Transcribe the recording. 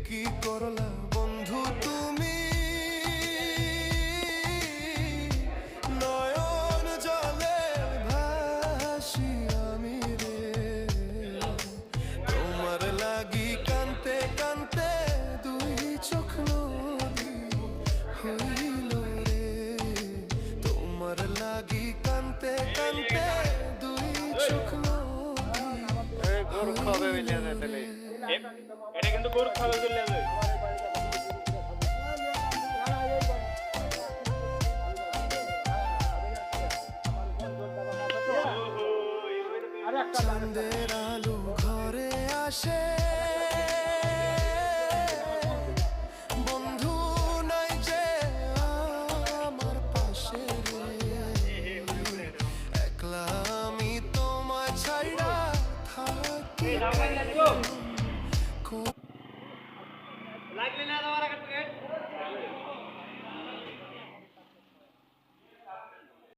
কি করলা বন্ধু তুমি, নয়ন জলে ভাসি আমি রে, তোমার লাগি কানতে কানতে দুই চোখ নদী হইল রে, তোমার লাগি কানতে কানতে দুই চোখ নদী। গরু খাবে বলে তাহলে এটা কিন্তু গরু খাবে বলে যায়। চাঁদের আলো ঘরে আসে, বন্ধু নাই যে আমার পাশে রে, একলা আমি তোমায় ছাইড়া থাকি। লাগলি না তোমার